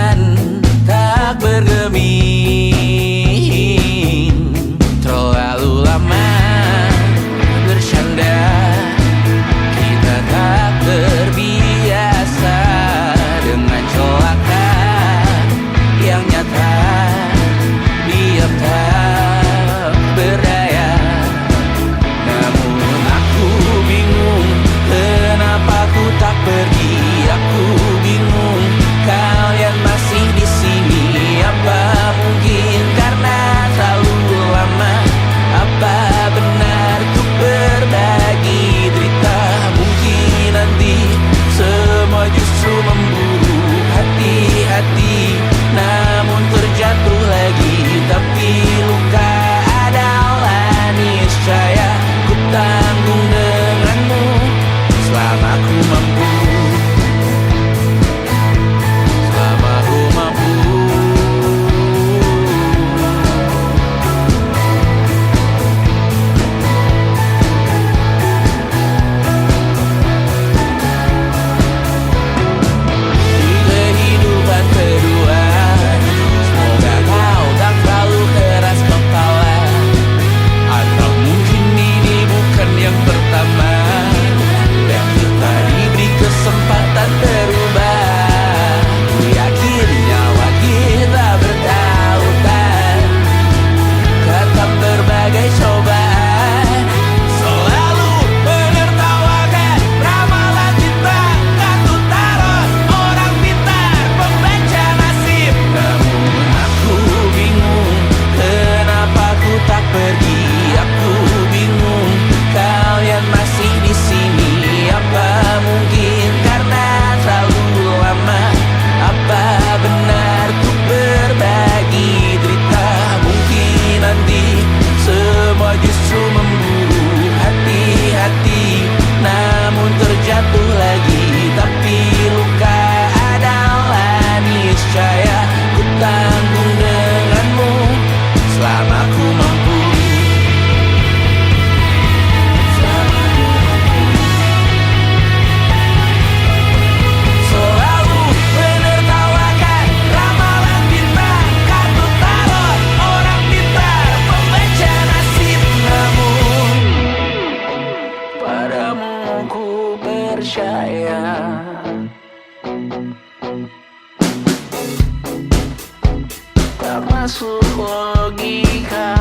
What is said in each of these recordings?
dan tak bergeming. Terlalu lama bersandar, kita tak terbiasa dengan celaka yang nyata. Diam tak berdaya, namun aku bingung kenapa ku tak pergi. Aku bingung kalian masih di sini. Apa mungkin karena terlalu lama? Apa benar ku berbagi derita? Mungkin nanti semua justru memburu hati-hati, namun terjatuh lagi. Tapi luka adalah niscaya ku tanggung denganmu selama ku mampu. Selama ku mampu. Di kehidupan kedua, semoga kau tak terlalu keras kepala. Atau mungkin ini bukan yang pertama dan kita diberi kesempatan berubah. Ku yakin nyawa kita bertautan, tetap berbagai cobaan. Selalu menertawakan ramalan cinta, kartu tarot orang pintar, pembaca nasib. Namun aku bingung kenapa ku tak pergi. Aku bingung kalian masih di sini. Apa mungkin karena terlalu lama? Apa benar ku berbagi derita? Mungkin nanti semua justru memburu hati-hati, namun terjatuh lagi. Tapi luka adalah niscaya ku tanggung denganmu selama ku mampu. Selalu menertawakan ramalan bintang, kartu tarot orang pintar, pembaca nasib. Namun padamu ku percaya. Tak masuk logika.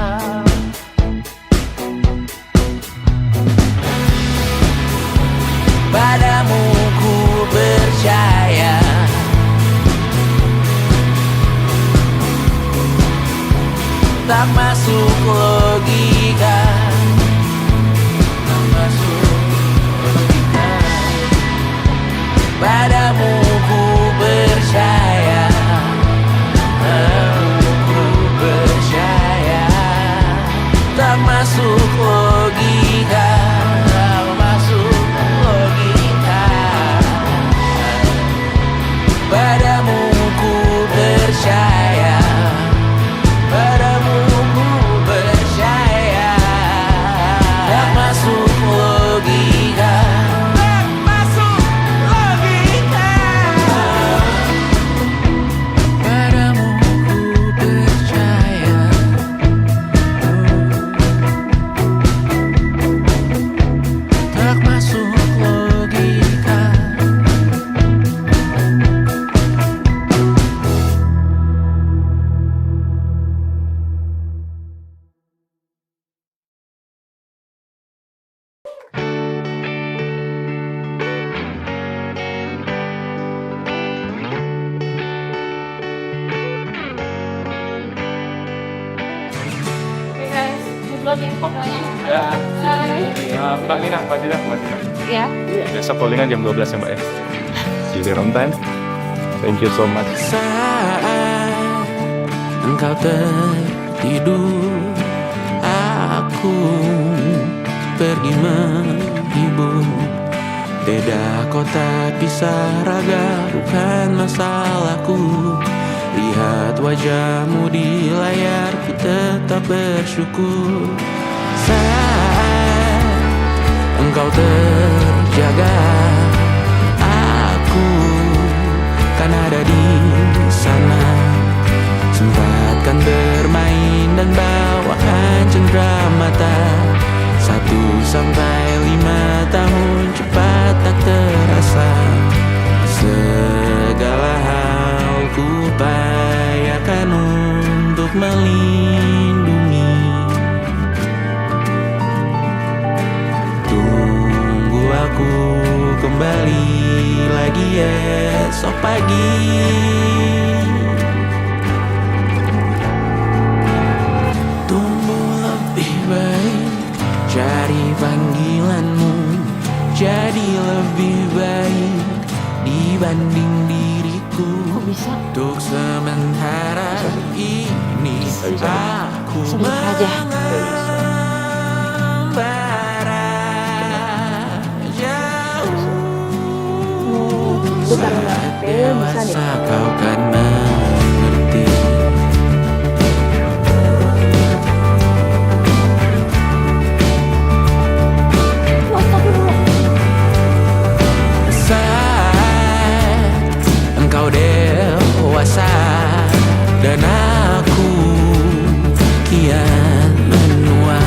Padamu ku percaya. Tak masuk logika. Tak masuk logika. Padamu ku percaya. Padamu ku percaya. Tak masuk logika. Tak masuk logika. Padamu ku percaya. Padamu ku percaya. Tak masuk logika. Tak masuk logika. Padamu ku percaya. Tak masuk logika. Mbak Nina, Mbak Nina. Ya. Besok callingan jam 12 ya Mbak ya. See you on time. Thank you so much. Saat engkau tertidur, aku pergi menghibur. Beda kota, pisah raga, bukan masalahku. Lihat wajahmu di layar, ku tetap bersyukur. Saat engkau terjaga, aku kan ada di sana. upayakan untuk melindungi. Tunggu aku kembali lagi esok pagi. Tumbuh lebih baik, cari panggilanmu, jadi lebih baik dibanding diriku. Bisa? Untuk sementara ini Bisa. aku Sebentar aja. mengembara jauh. Bentar, Saat kayaknya bisa dewasa deh. kau kan mengerti. Saat engkau dewasa dan aku kian menua,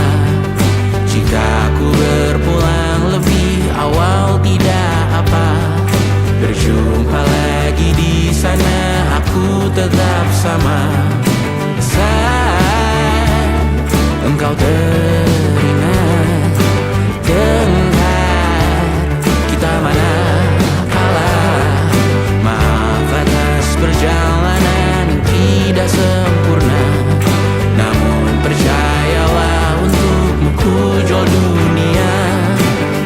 jika aku berpulang lebih awal tidak apa. Berjumpa lagi di sana, aku tetap sama. Saat engkau teringat dengar kita mana kalah. Maaf atas perjalanan yang tidak sempurna, namun percayalah untukmu ku jual dunia.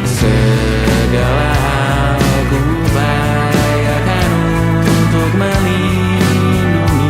Segala hal ku upayakan untuk melindungi.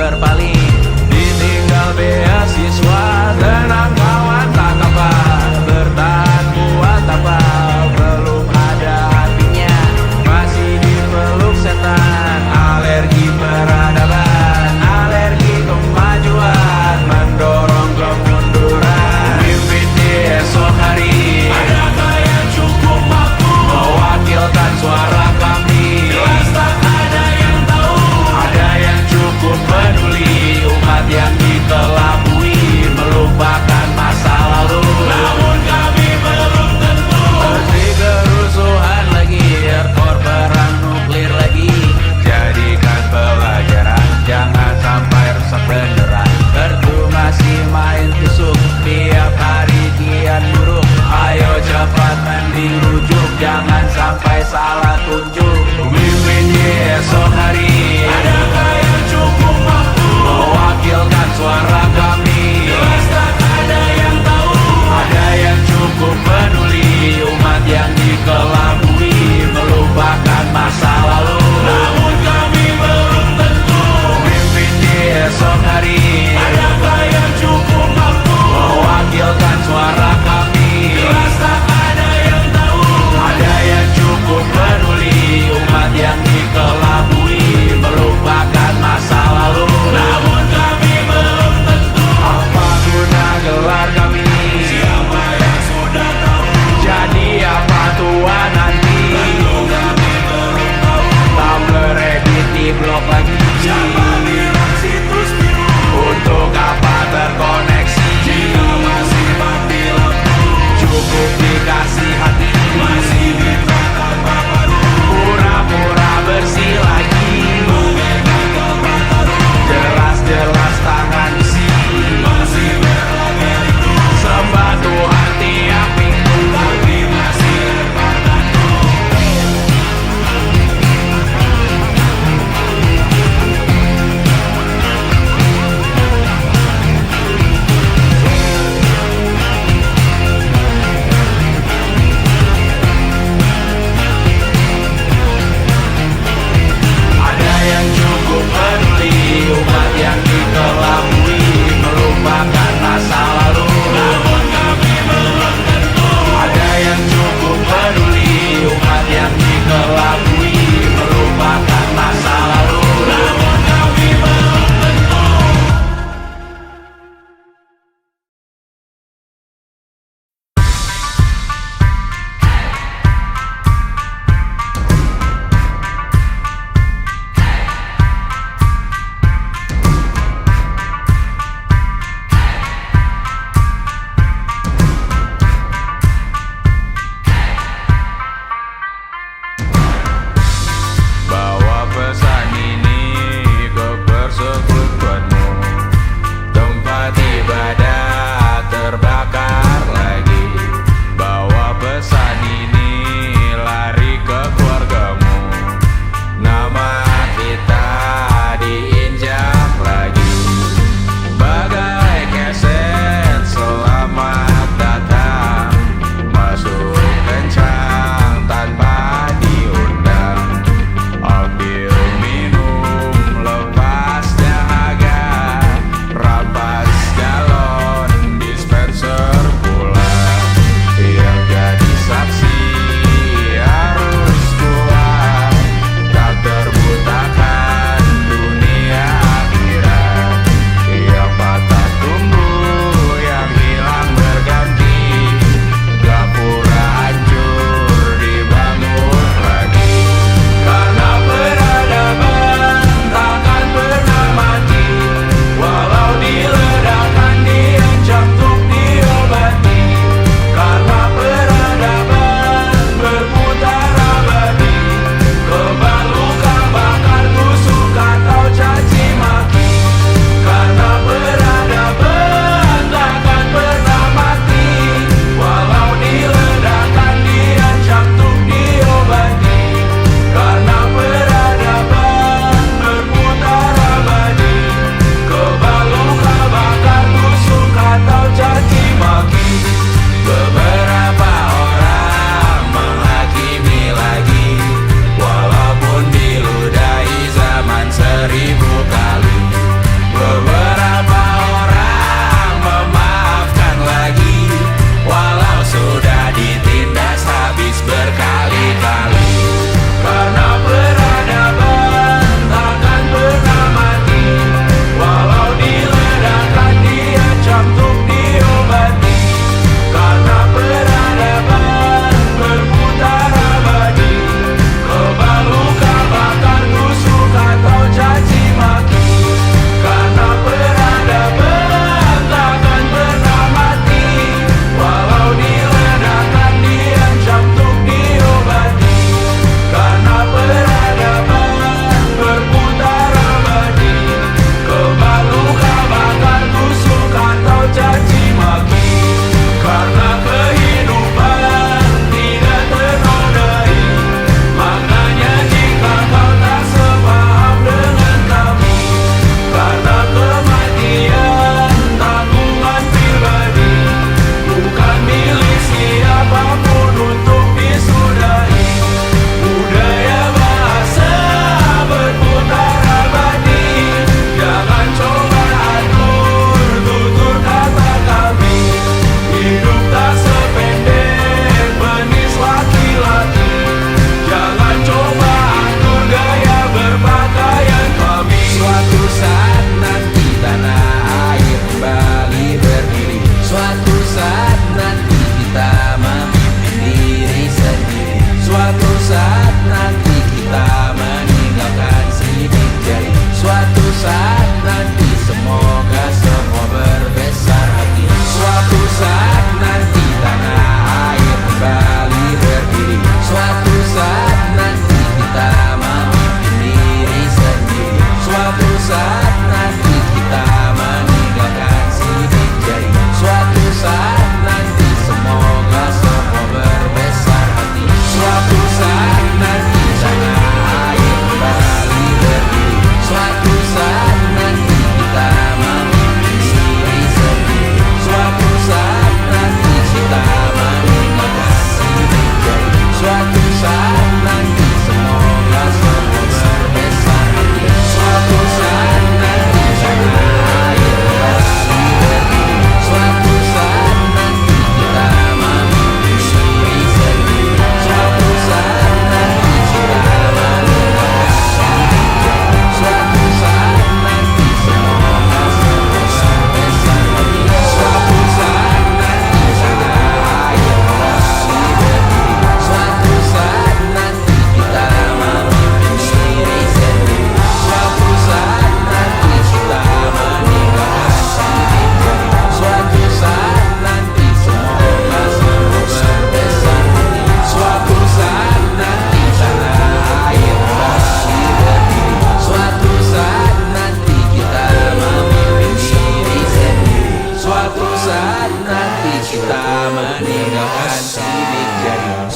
berpaling. Ditinggal beasiswa, tenang kawan tak apa. Bertahan buat apa, belum ada artinya. Masih dipeluk setan, alergi peradaban, alergi kemajuan, mendorong kemunduran. Mimpin di esok hari, adakah yang cukup mampu mewakilkan suara kami? Jelas tak ada yang tahu, ada yang cukup peduli.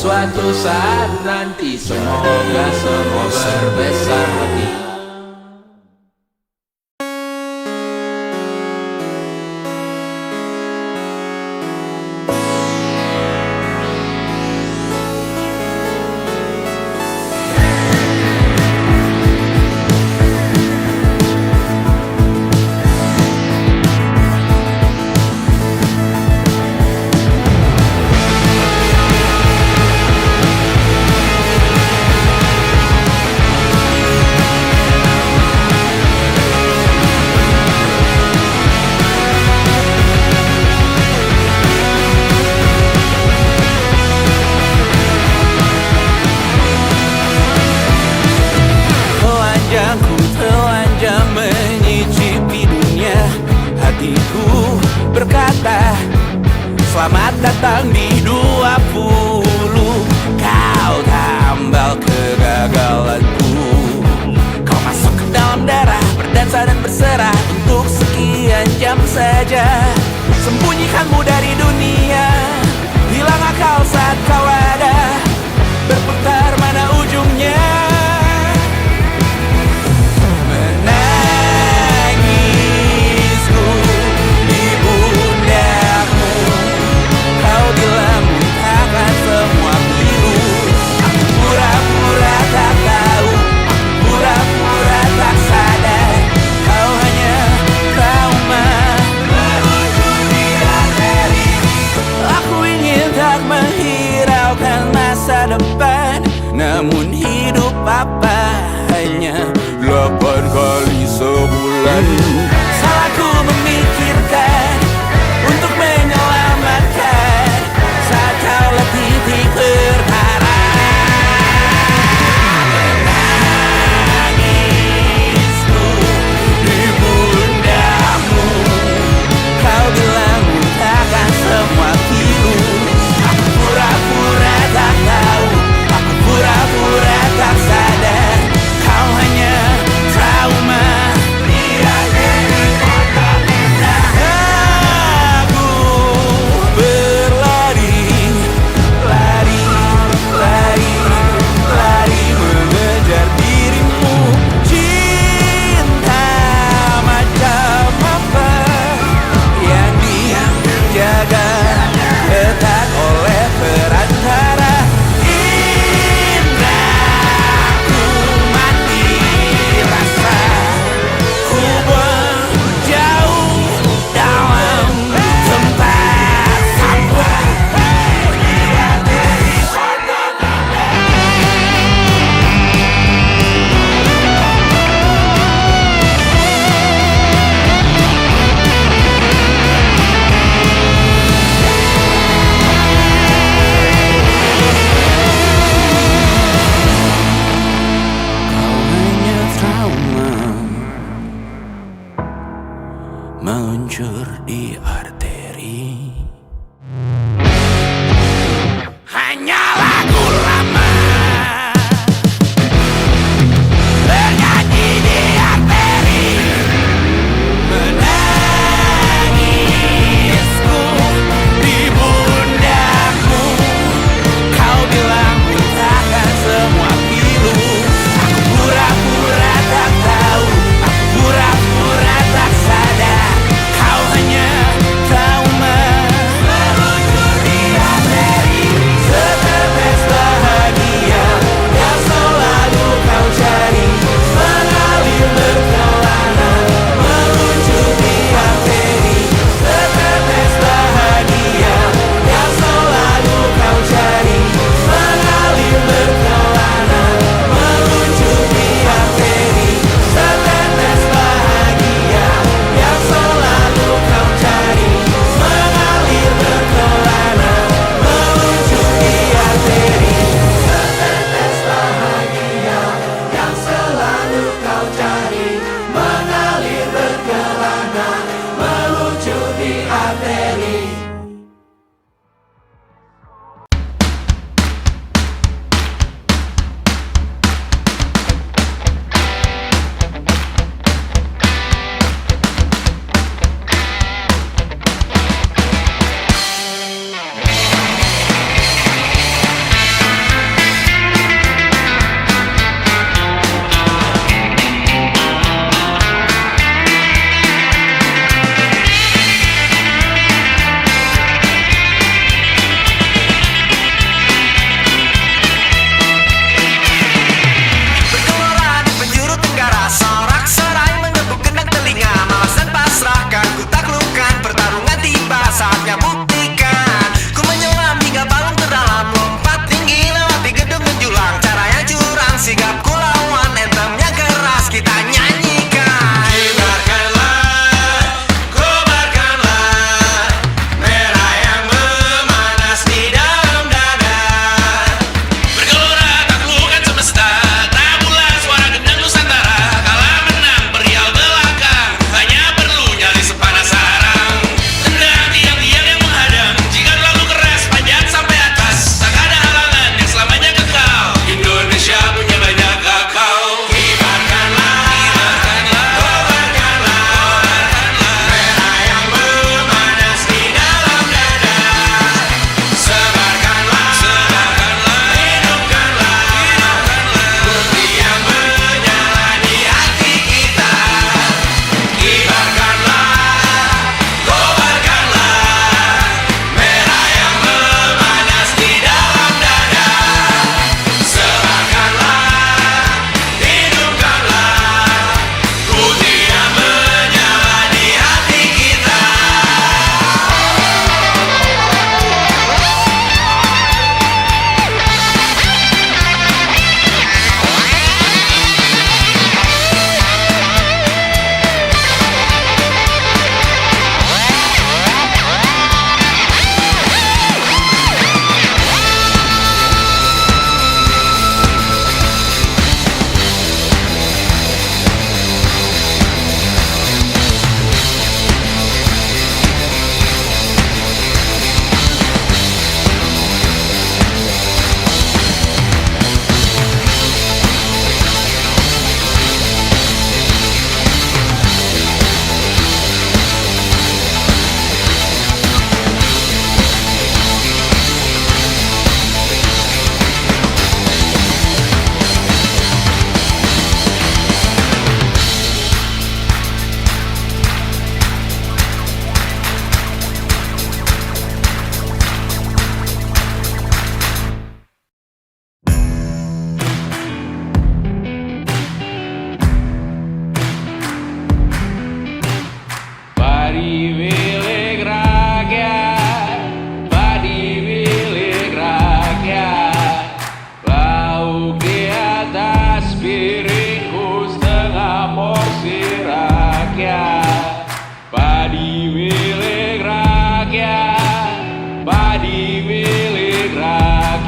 suatu saat nanti. Semoga semua berbesar hati. Telanjang menyicipi dunia, hatiku berkata selamat datang di 20. Kau tambal kegagalanku, kau masuk ke dalam darah, berdansa dan berserah untuk sekian jam saja. Sembunyikanmu dari dunia, hilang akal saat kau ada, berputar mana ujungnya. Namun hidup apa hanya 8 kali sebulan. Salahku memikirkan untuk menyelamatkan saat kau letih di perkara. Menangisku di pundamu, kau bilang takkan semua pilu. Aku pura-pura tak tahu, pura-pura tak sadar, kau hanya trauma. Dia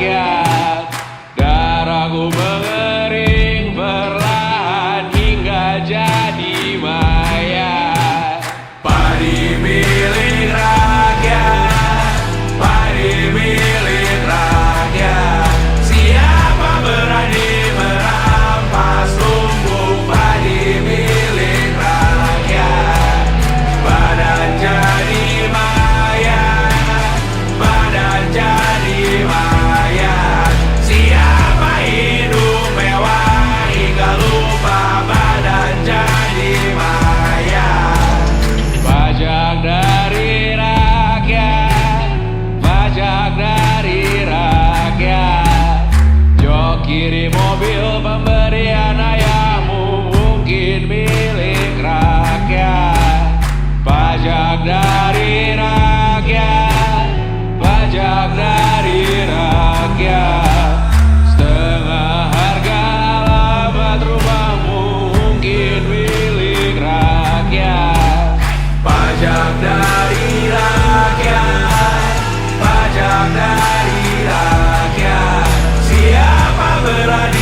rakyat. Darahku mengering perlahan hingga jadi mayat. Padi milik rakyat, padi milik rakyat. Siapa berani merampas lumbung padi milik rakyat? Badan jadi mayat, badan jadi mayat. Siapa hidup mewah hingga lupa badan jadi mayat? Pajak dari rakyat, pajak dari rakyat. Jok kiri mobil pemberian ayahmu mungkin milik rakyat. Pajak dari rakyat, pajak dari rakyat. Setengah harga alamat rumahmu mungkin milik rakyat. Pajak dari rakyat, pajak dari rakyat. Siapa berani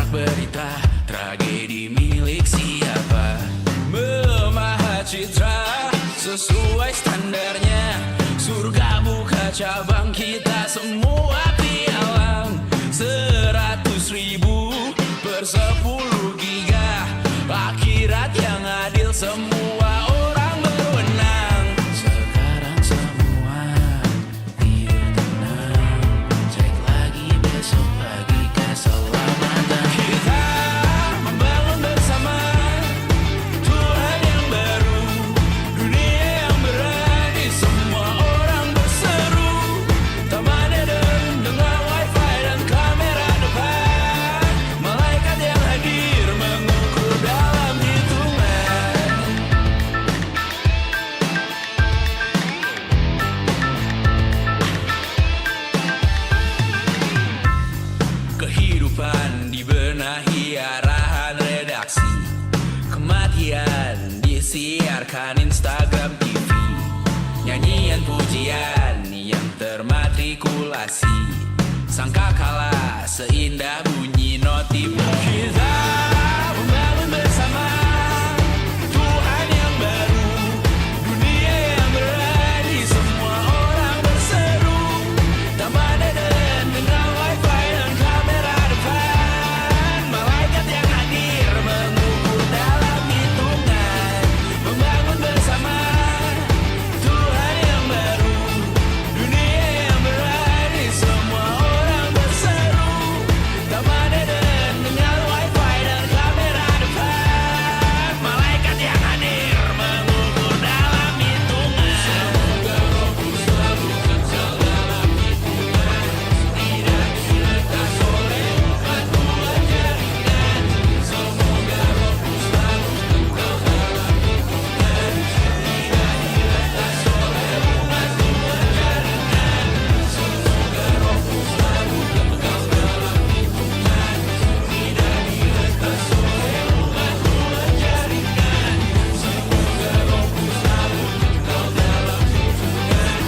berita tragedi milik siapa. Memahat citra sesuai standarnya. Surga buka cabang, kita semua pialang. 100.000 per 10 giga. Akhirat yang adil, semua orang berwenang. Sekarang semua tidur tenang. Cek lagi besok pagi keselamatan. Kita membangun bersama Tuhan yang baru, dunia yang berani, semua orang berseru. Taman Eden dengan wifi dan kamera depan. Malaikat yang hadir mengukur dalam hitungan. Kehidupan dibenahi arahan redaksi. Kematian disiarkan Instagram TV. Nyanyian pujian yang termatrikulasi. Sangka kalah seindah bunyi notif. Kita membangun bersama Tuhan yang baru, dunia yang berani, semua orang berseru. Taman Eden dengan wifi dan kamera depan. Malaikat yang hadir mengukur dalam hitungan. Membangun bersama Tuhan yang baru, dunia yang berani, semua orang berseru. Taman Eden dengan wifi dan kamera depan. Malaikat yang hadir mengukur dalam hitungan. Semoga Rohku selalu kekal dalam hitungan. Tidak diretas oleh batuan jaringan. Semoga Rohku selalu kekal dalam hitungan. Tidak diretas oleh batuan jaringan. Semoga Rohku selalu kekal dalam hitungan. Tidak diretas oleh batuan jaringan. Semoga Rohku selalu kekal dalam hitungan.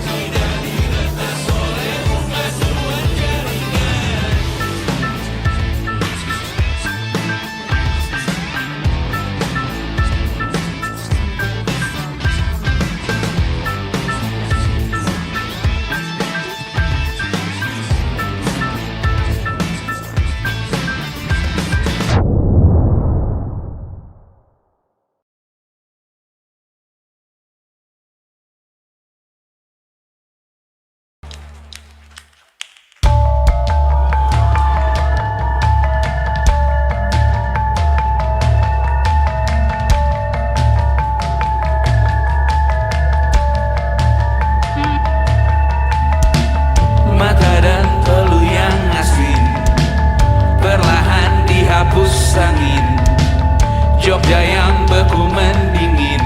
Tidak diretas oleh batuan jaringan. Mata dan teluh yang asli perlahan dihapus angin. Jogja yang beku mendingin,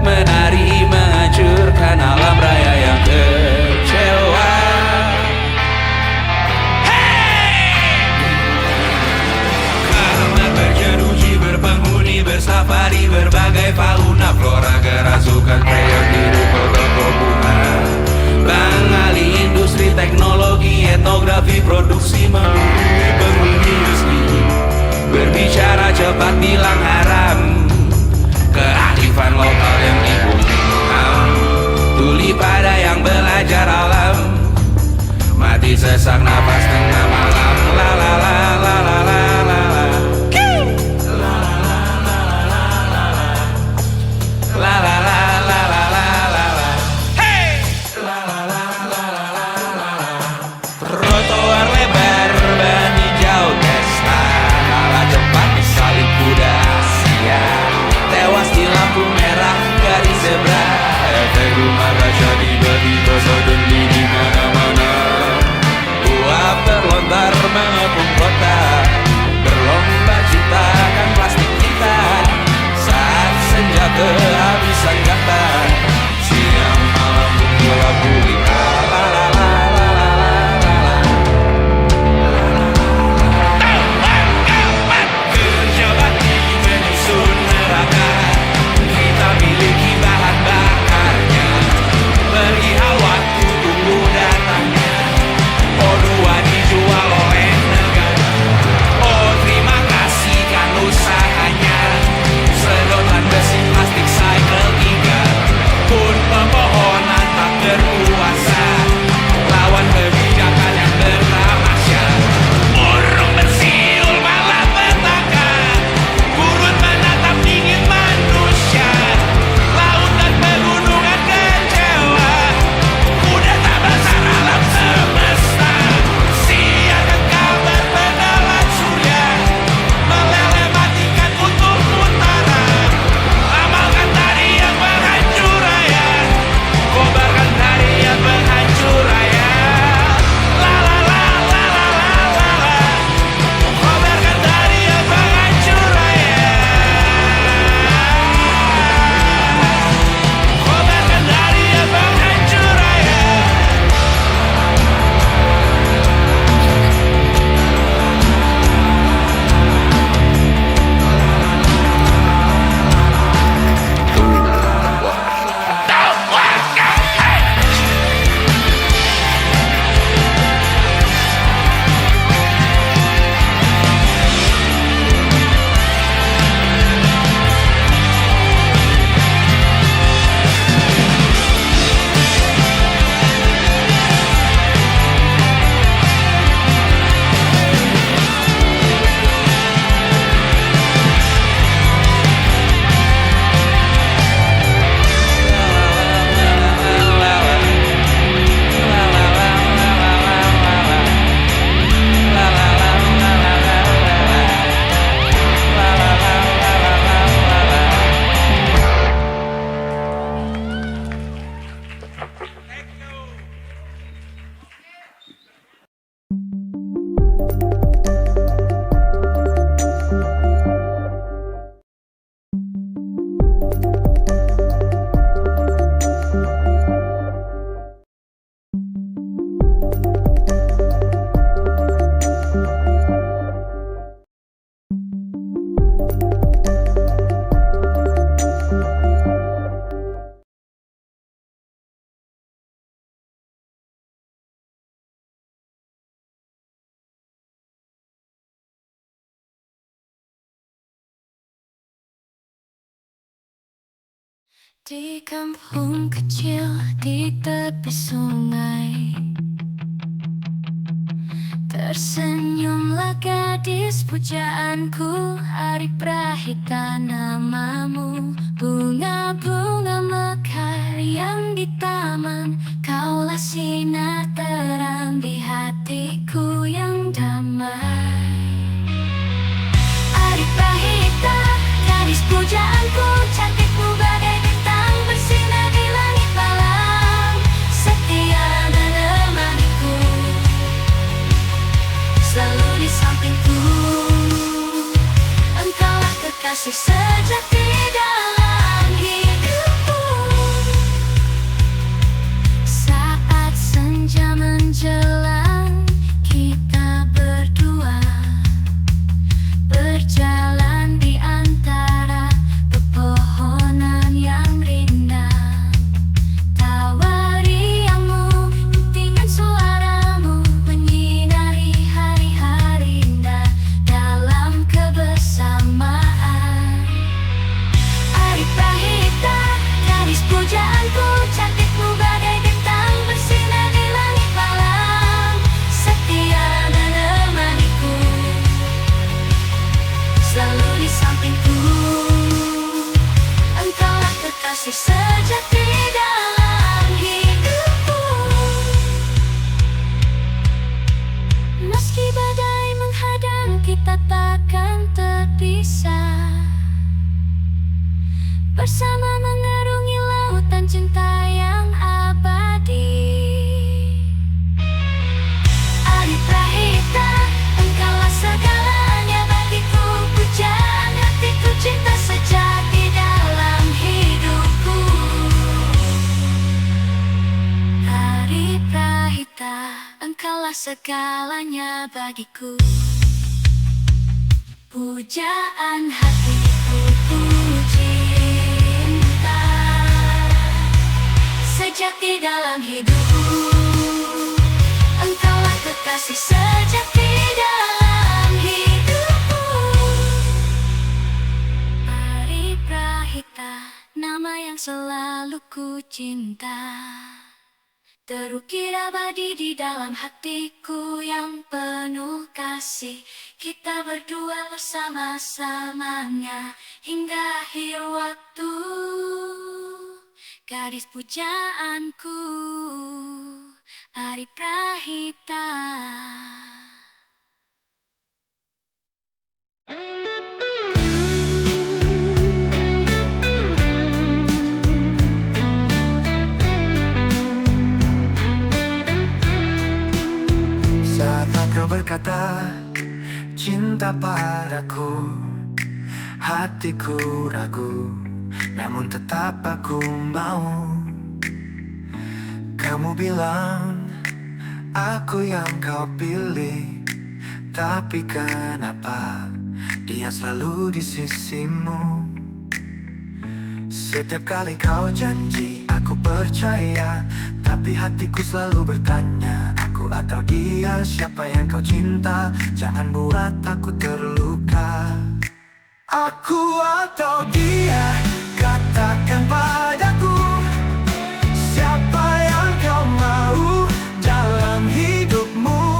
menari menghancurkan alam raya yang kecewa. Karena berjeruji berpenghuni bersafari berbagai fauna flora kerasukan kreon hidup toko bunga. Bang Ali industri teknologi etnografi produksi menghubungi penghuni resmi. Berbicara cepat bilang haram, kearifan lokal yang dibungkam. Tuli pada yang belajar alam, mati sesak nafas tengah malam. La la la la la la la la. La la la la la la la la. La la la la la la la la. Hey! La la la la la la la la. Trotoar lebar ban hijau Tesla, kalah cepat disalip kuda Asia. Tewas di lampu merah garis zebra. Efek rumah kaca tiba-tiba suddenly di mana-mana. Uap Di kampung kecil di tepi sungai, tersenyumlah gadis pujaanku. Hari Prahita namamu. Bunga-bunga mekar yang di taman, kaulah sinar terang di hatiku yang damai. Hari Prahita, gadis pujaanku, cantikmu bagai bintang bersinar di langit malam, setia menemaniku, selalu di sampingku. Engkaulah kekasih sejati dalam hidupku. Saat senja menjelang, kita berdua berjalan di antara pepohonan yang rindang. Tawa riangmu, dengan suaramu menyinari hari-hari indah dalam kebersamaan. Hari Prahita, gadis pujaanku, cantikmu bagai bintang bersinar di langit malam, setia menemaniku, selalu di sampingku. Engkaulah kekasih sejati dalam hidupku. Meski badai menghadang, kita takkan terpisah, bersama mengarungi lautan cinta yang abadi. Hari Prahita, engkaulah segalanya bagiku, pujaan hatiku, cinta sejati dalam hidupku. Hari Prahita, engkaulah segalanya bagiku, pujaan hatiku, cinta sejati dalam hidupku. Engkaulah kekasih sejati dalam hidupku. Hari Prahita, nama yang selalu ku cinta, terukir abadi di dalam hatiku yang penuh kasih. Kita berdua bersama-samanya hingga akhir waktu. Gadis pujaanku, Hari Prahita. Saat engkau berkata cinta padaku, hatiku ragu, namun tetap aku mau. Kamu bilang aku yang kau pilih, tapi kenapa dia selalu di sisimu? Setiap kali kau janji aku percaya, tapi hatiku selalu bertanya, aku atau dia, siapa yang kau cinta? Jangan buat aku terluka. Aku atau dia, katakan padaku, siapa yang kau mau dalam hidupmu?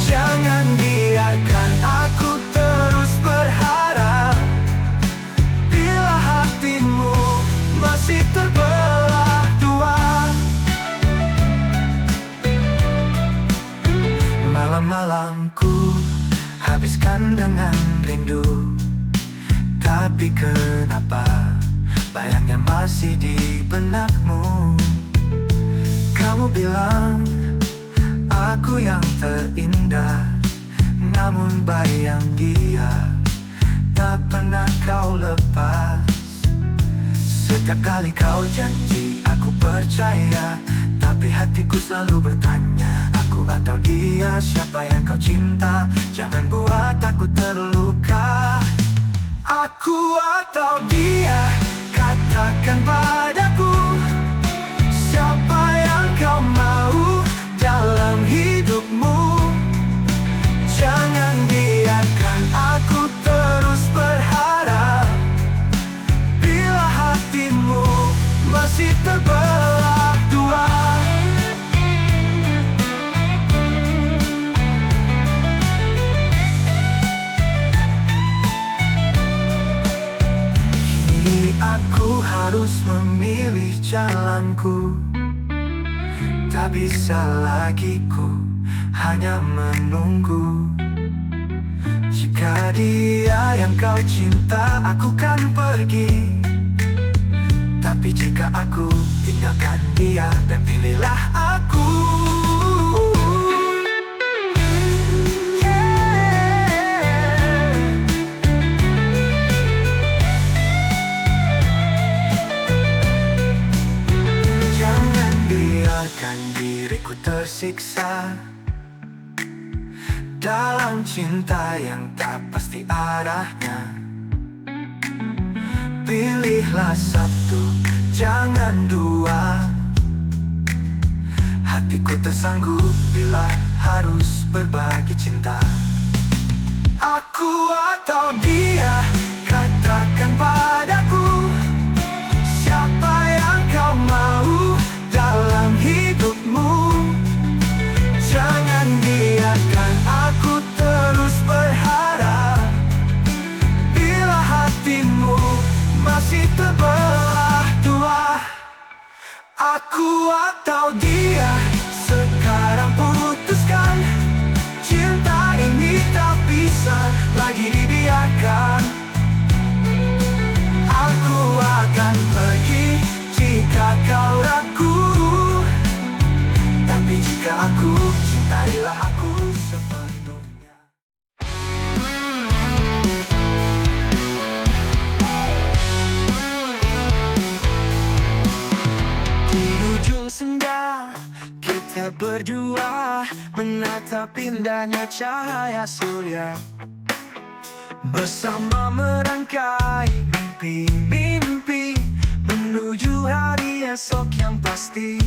Jangan biarkan aku terus berharap, bila hatimu masih terbelah dua. Malam-malamku habiskan dengan rindu, tapi kenapa bayangnya masih di benakmu? Kamu bilang aku yang terindah, namun bayang dia tak pernah kau lepas. Setiap kali kau janji aku percaya, Tapi hatiku selalu bertanya, aku atau dia, siapa yang kau cinta? Jangan buat aku terluka. Aku atau dia, katakan padaku, siapa yang kau mau dalam hidupmu? Jangan biarkan aku terus berharap bila hatimu masih terbelah dua. Kini aku harus memilih jalanku. Tak bisa lagi ku hanya menunggu. Jika dia yang kau cinta, aku kan pergi. Tapi jika aku tinggalkan dia dan pilihlah aku, jangan biarkan diriku tersiksa dalam cinta yang tak pasti arahnya. Pilihlah satu, jangan dua. Hatiku tersanggup bila harus berbagi cinta. Aku atau dia, katakan padaku, siapa yang kau mau dalam hidupmu? Jangan biarkan aku terus berharap bila hatimu masih terbelah dua. Aku atau dia, sekarang putuskan. Cinta ini tak bisa lagi dibiarkan. Aku akan pergi jika kau ragu. Tapi jika aku, cintailah aku sepenuhnya. Di ujung senja kita berdua menatap indahnya cahaya surya, bersama merangkai mimpi-mimpi menuju hari esok yang pasti.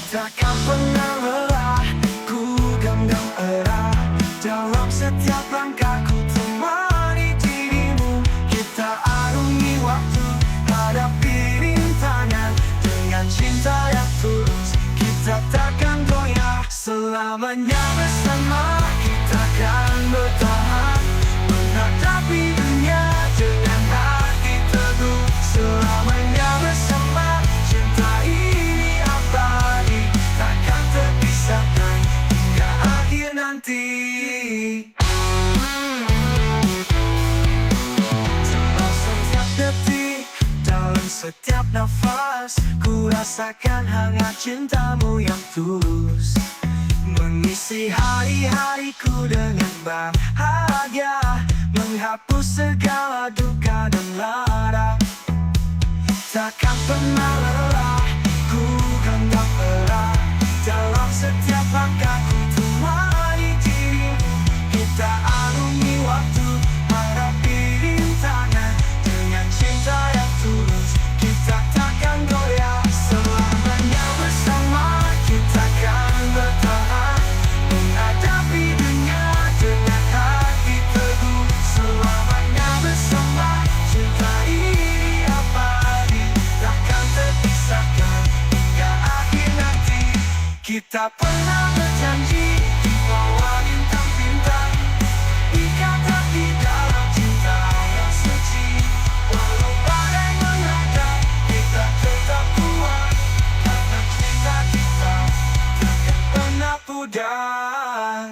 Takkan pernah lelah, ku genggam erat dalam setiap langkahku, temani dirimu. Kita arungi waktu, hadapi rintangan dengan cinta yang tulus. Kita takkan goyah, selamanya bersama. Kita akan bertahan, menghadapi dunia dengan hati teguh. Selamanya bersama, cinta ini abadi, takkan terpisahkan hingga akhir nanti. Dalam setiap detik, dalam setiap nafas, ku rasakan hangat cintamu yang tulus, mengisi hari-hariku dengan bahagia, menghapus segala duka dan lara. Takkan pernah lelah, ku genggam erat dalam setiap langkahku, temani dirimu. Kita arungi waktu, hadapi rintangan dengan cinta yang tulus. Kita takkan goyah, selamanya bersama. Kita akan bertahan, menghadapi dunia dengan hati teguh. Selamanya bersama, cinta ini abadi, takkan terpisahkan hingga akhir nanti. Kita pernah berjanji di bawah bintang-bintang, ikatan di dalam cinta yang suci. Walau badai menghadang, kita tetap kuat, karena cinta kita takkan pernah pudar.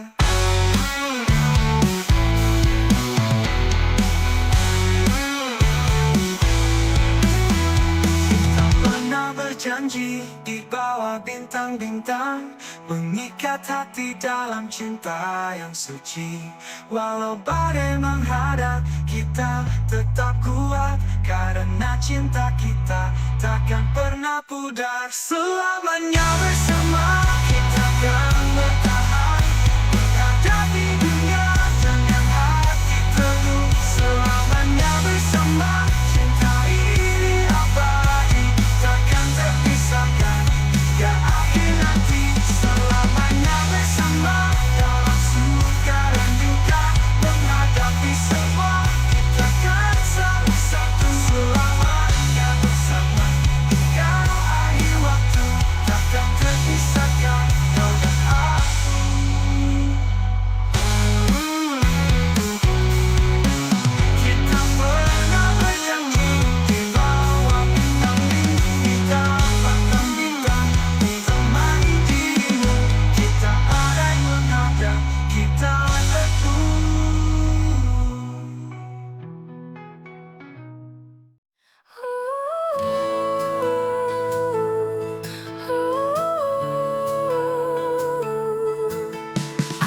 Kita pernah berjanji di bawah bintang-bintang, mengikat hati dalam cinta yang suci. Walau badai menghadang, kita tetap kuat, Karena cinta kita takkan pernah pudar. Selamanya bersama kita akan bertahan, menghadapi dunia dengan hati teguh. Selamanya bersama, cinta ini abadi, takkan terpisahkan hingga akhir nanti. Selamanya bersama dalam suka dan duka, menghadapi semua kita akan selalu satu. Selamanya bersama hingga akhir waktu, takkan terpisahkan kau dan aku. Kita pernah berjanji di bawah bintang-bintang, kita pantang bintang menemani dirimu. Kita andai menghadap, kita teguh.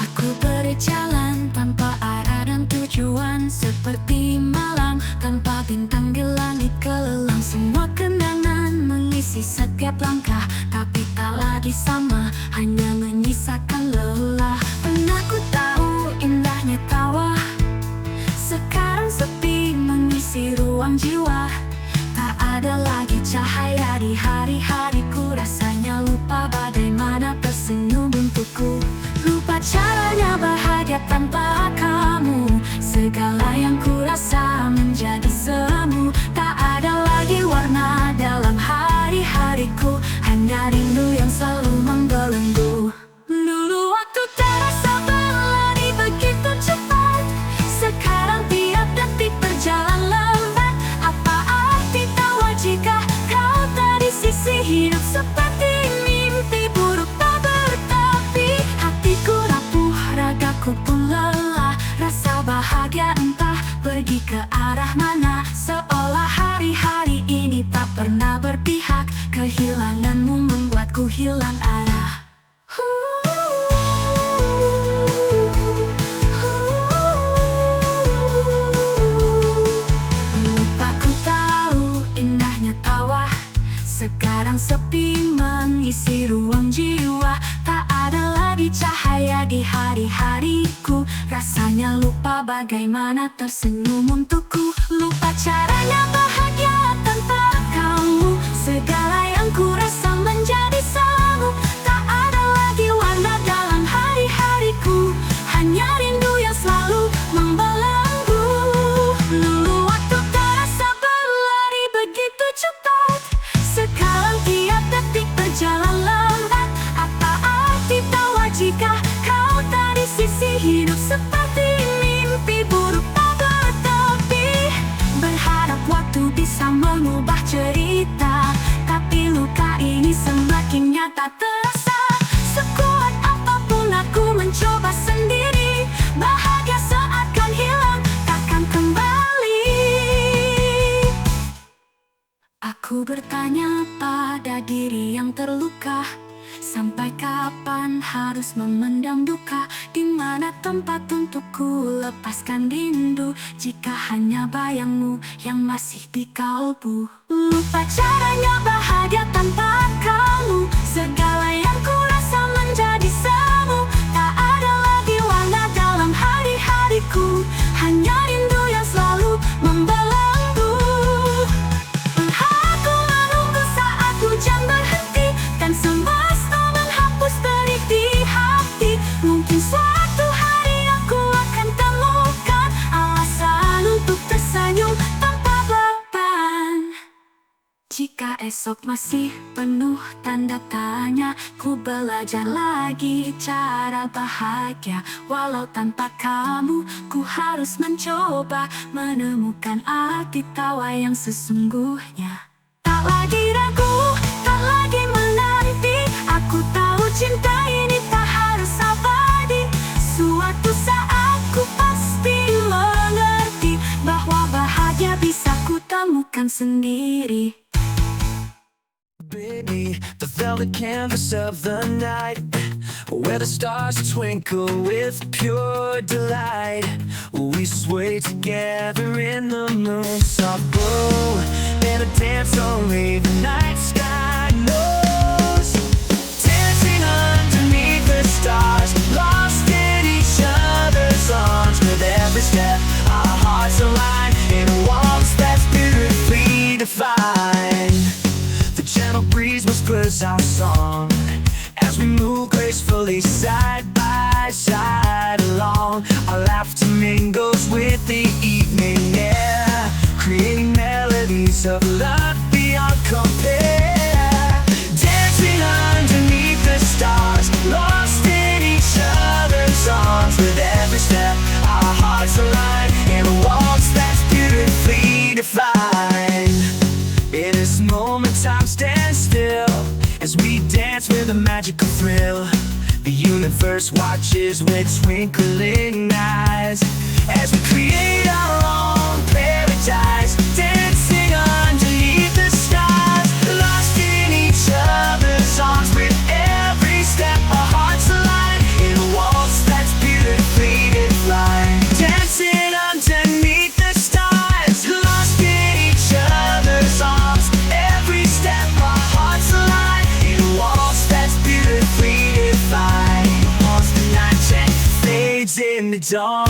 Aku berjalan tanpa arah dan tujuan, seperti malam tanpa bintang di langit kelelang. Semua kenangan mengisi setiap langkah, tapi tak lagi sama, hanya menyisakan lelah. Pernah ku tahu indahnya tawa, sekarang sepi mengisi ruang jiwa. Tak ada lagi cahaya di hari-hariku, rasanya lupa bagaimana tersenyum untukku. Lupa caranya bahagia tanpa kamu, segala yang ku rasa menjadi semu. Tak ada lagi warna dalam hari-hariku, hanya rindu yang selalu membelenggu. Dulu waktu terasa berlari begitu cepat, sekarang tiap detik berjalan lambat. Apa arti tawa jika kau tak di sisi hidup, seperti mimpi buruk tak bertepi. Hatiku rapuh, ragaku pun lelah, rasa bahagia entah pergi ke arah mana. Seolah hari-hari ini tak pernah berpihak, kehilanganmu membuatku hilang arah. Lupa ku tahu indahnya tawa, sekarang sepi mengisi ruang jiwa. Tak ada lagi cahaya di hari-hariku, rasanya lupa bagaimana tersenyum untukku. Lupa caranya bahagia tanpa kamu, segala yang ku rasa menjadi semu. Tak ada lagi warna dalam hari-hariku, hanya rindu yang selalu membelenggu. Dulu waktu terasa berlari begitu cepat, sekarang tiap detik berjalan lambat. Apa arti tawa jika kau tak di sisi hidup, seperti mimpi buruk tak bertepi. Berharap waktu bisa mengubah cerita, tapi luka ini semakin nyata terasa. Sekuat apapun aku mencoba sendiri, bahagia seakan hilang, takkan kembali. Aku bertanya pada diri yang terluka, sampai kapan harus memendam duka? Di mana tempat untukku lepaskan rindu, jika hanya bayangmu yang masih di kalbu? Lupa caranya bahagia tanpa kamu, segala yang ku rasa menjadi semu. Tak ada lagi warna dalam hari-hariku, hanya rindu yang selalu membelenggu. Aku menunggu saat hujan berhenti, dan semesta menghapus perih di hati. Mungkin suatu hari aku akan temukan alasan untuk tersenyum tanpa beban. Jika esok masih penuh tanda tanya, ku belajar lagi cara bahagia. Walau tanpa kamu, ku harus mencoba menemukan arti tawa yang sesungguhnya. Tak lagi ragu, tak lagi menanti, aku tahu cinta ini tak harus abadi. Suatu saat ku pasti mengerti bahwa bahagia bisa ku temukan sendiri. Baby, the velvet canvas of the night, where the stars twinkle with pure delight. We sway together in the moon's soft glow, in a dance only the night sky knows. Dancing underneath the stars, lost in each other's arms. With every step, our hearts align in a waltz that's beautifully defined. The gentle breeze whispers our song as we move gracefully side by side along. Our laughter mingles with the evening air, creating melodies of love beyond compare. Dancing underneath the stars, lost in each other's arms. With every step, our hearts align in a waltz that's beautifully defined. In this moment, time stands still as we dance with a magical thrill. The universe watches with twinkling eyes as we create our own paradise. Dancing underneath the stars, lost in each other's arms. With every step, our hearts align in a waltz that's beautifully defined. Dancing underneath the stars, lost in each other's arms. Every step, our hearts align in a waltz that's beautifully defined. Once the night fades in the dawn,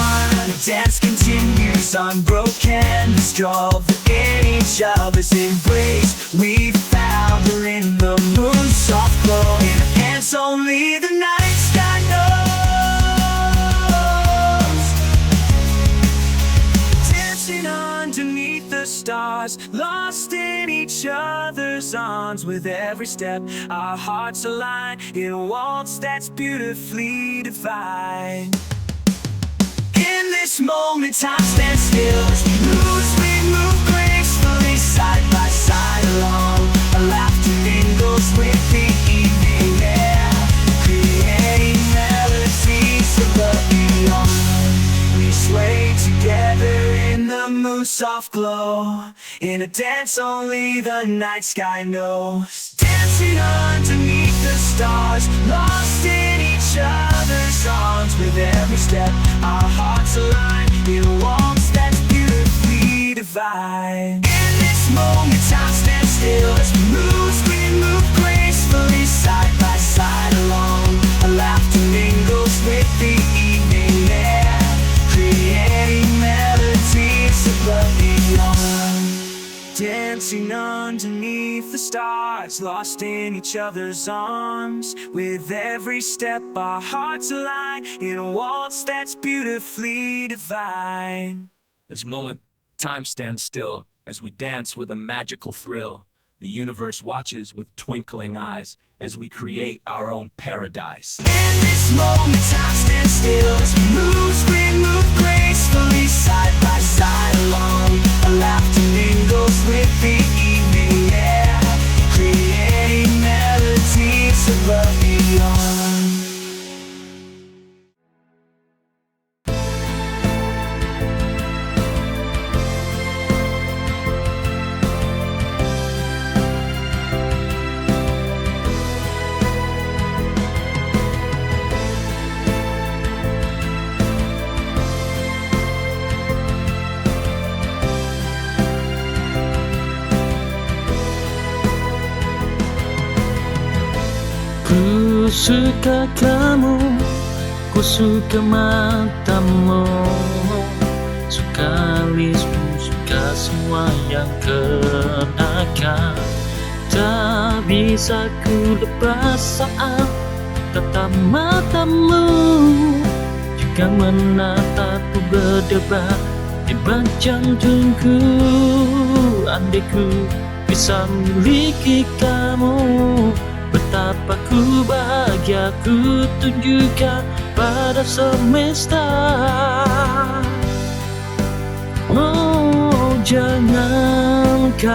the dance continues unbroken, dissolved in each other's embrace. We found her in the moon's soft glow, in a dance only the night sky knows. Dancing underneath the stars, lost in each other's arms. With every step, our hearts align in a waltz that's beautifully defined. In this moment, time stands still as we move gracefully side by side along. Our laughter mingles with the evening air, creating melodies of love beyond. We sway together in the moon's soft glow, in a dance only the night sky knows. Dancing underneath the stars, lost in each other's arms. With every step, our hearts align in a waltz that's beautifully divine. In this moment, time stands still as we move gracefully side by side along. Our laughter mingles with the evening air, creating melodies of love beyond. Dancing underneath the stars, lost in each other's arms. With every step, our hearts align in a waltz that's beautifully divine. This moment, time stands still as we dance with a magical thrill. The universe watches with twinkling eyes as we create our own paradise. In this moment, time stands still as we move gracefully side by side along. Our laughter mingles with the evening air, creating melodies of love beyond. Ku suka kamu, ku suka matamu, suka alismu, suka semua yang kenakan. Tak bisa ku lepas saat tatap matamu, jika menatapku berdebar di bak jantungku. Andai ku bisa miliki kamu, betapa ku bahagia, ku tunjukkan pada semesta. Oh, jangankah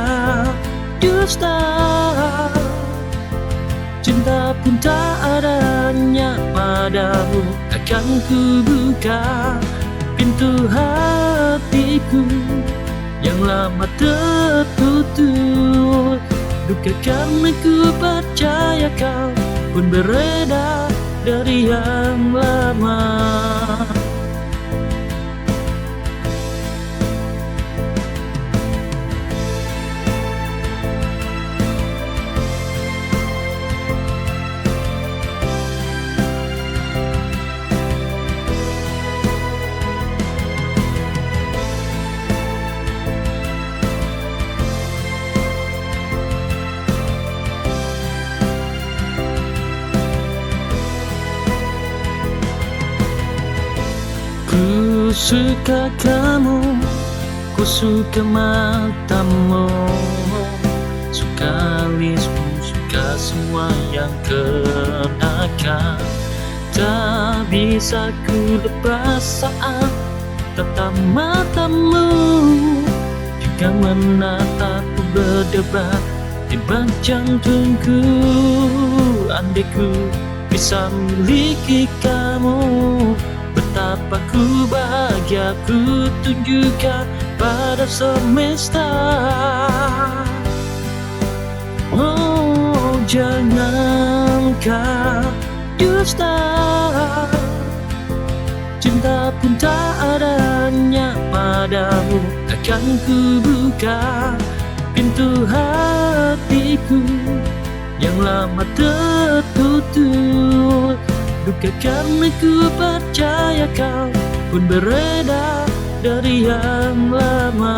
dusta, cinta pun tak adanya padamu. Akan ku buka pintu hatiku yang lama tertutup. Duka karena ku percaya kau pun beredar dari yang lama. Ku suka kamu, ku suka matamu, suka alismu, suka semua yang kenakan. Tak bisa ku lepas saat tatap matamu, juga menatapku berdebar di bak jantungku. Andai ku bisa miliki kamu, betapa ku bahagia, ku tunjukkan pada semesta. Oh, jangankah dusta, cinta pun tak adanya padamu. Akan ku buka pintu hatiku yang lama tertutup. Duka karena ku percaya kau pun beredar dari yang lama.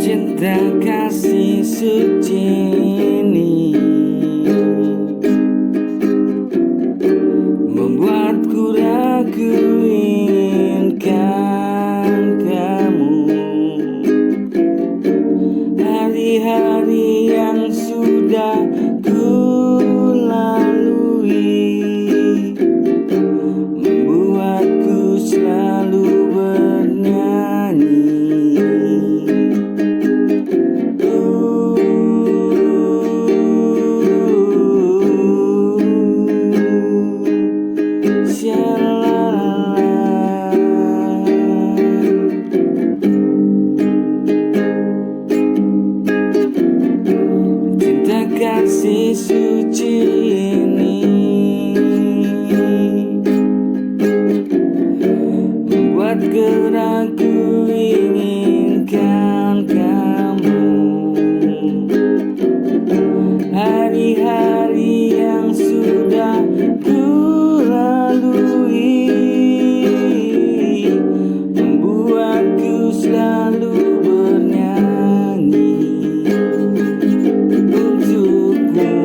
Cinta kasih suci ini membuatku ragu inginkan kamu. Hari-hari yang sudah ku lalui membuatku selalu bernyanyi. Cinta kasih suci ini membuatku ragu inginkan kamu. Hari-hari yang sudah ku lalui membuatku selalu bernyanyi untukmu,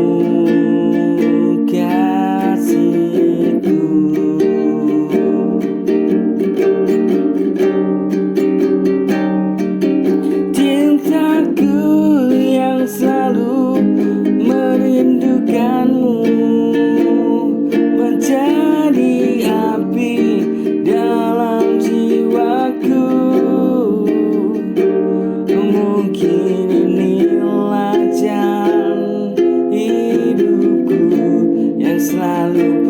kasihku. Cintaku yang selalu merindukanmu menjadi api dalam jiwaku. Mungkin inilah jalan hidupku yang selalu